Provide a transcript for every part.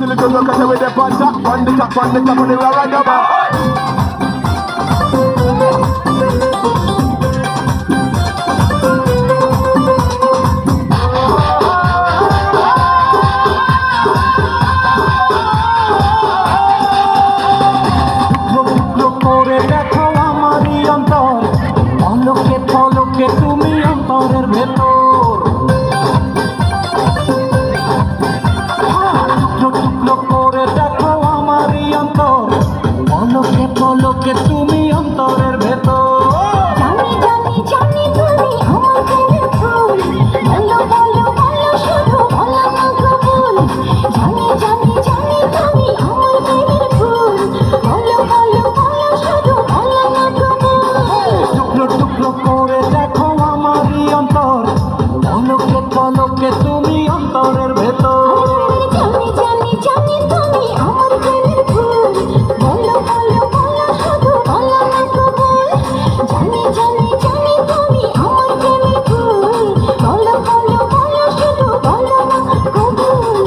Till it look at with the on the top, on the top, on the right over. তুমি অন্তরের ভেতর টুকরো করে দেখো আমারই অন্তর পলকে পলকে তুমি অন্তরের ভেতর জানি জানি জানি তুমি আমার প্রেমের ফুল বলো বলো বলো শুধু বলো না কবুল জানি জানি জানি তুমি আমার প্রেমের ফুল বলো বলো বলো শুধু বলো না কবুল টুকরো করে দেখো আমারই অন্তর পলকে পলকে তুমি অন্তরের ভেতর জানি জানি জানি তুমি আমার প্রেমের ফুল বলো বলো বলো শুধু বলো না কবুল জানি জানি জানি তুমি আমার প্রেমের ফুল বলো বলো বলো শুধু বলো না কবুল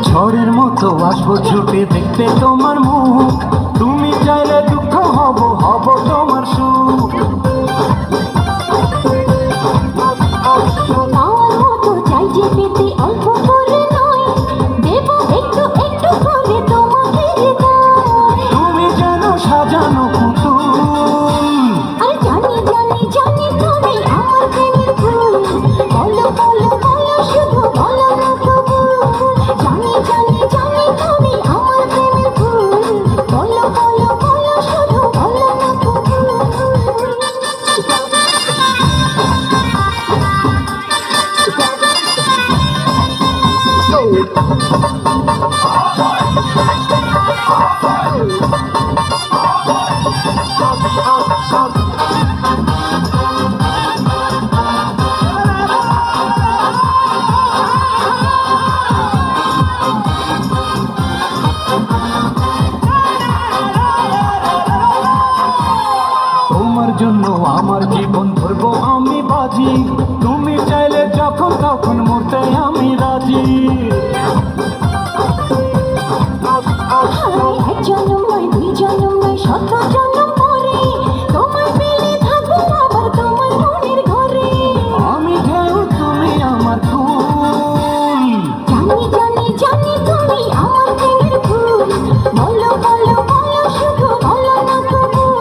ঝড়ের মতো আসবো ছুটে দেখতে তোমার মুখ তুমি চাইলে দুঃখ হব হব তোমার সুখ পাওয়ার মতো চাই যে পেতে অল্প করে নয় দেব একটু একটু করে তোমাকে হৃদয় তুমি যেন সাজানো পুতুল আর জানি জানি জানি তুমি আমার প্রেমের ফুল বলো বলো বলো শুধু বলো না কবুল জানি জানি জানি তুমি আমার প্রেমের ফুল বলো বলো বলো শুধু বলো না কবুল তোমার জন্য আমার জীবন ধরবো আমি বাজি তুমি চাইলে যখন তখন মরতে আমি রাজি এক জন্ম নয় দুই জন্ম নয় শত জন্ম পরে তোমার পেলে থাকবো আবার তোমার মনের ঘরে আমি ঢেউ তুমি আমার ফুল জানি জানি জানি তুমি আমার প্রেমের ফুল বলো বলো বলো শুধু বলো না কবুল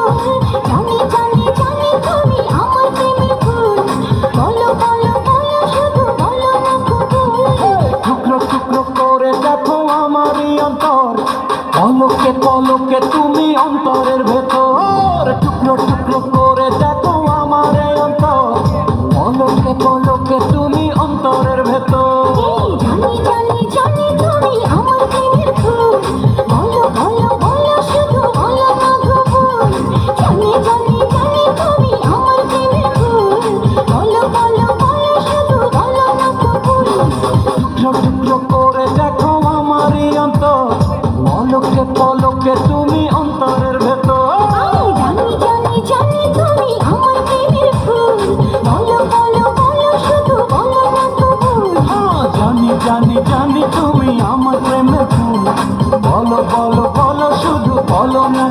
জানি জানি জানি তুমি আমার প্রেমের ফুল বলো বলো বলো শুধু বলো না কবুল টুকরো করে দেখো আমারই অন্তর পলকে পলকে তুমি অন্তরের ভেতর টুকরো করে দেখো আমার অন্তর পলকে পলকে তুমি অন্তরের ভেতর জানি জানি জানি তুমি আমার প্রেমের ফুল বলো বলো বলো শুধু বলো না কবুল জানি জানি জানি তুমি আমার প্রেমের ফুল বলো বলো বলো শুধু বলো না কবুল টুকরো করে দেখো আমারই অন্তর পলকে পলকে তুমি অন্তরের ভেতর জানি জানি জানি তুমি আমার প্রেমের ফুল বলো বলো বলো শুধু বলো না কবুল জানি জানি জানি তুমি আমার প্রেমের ফুল বলো বলো বলো শুধু বলো না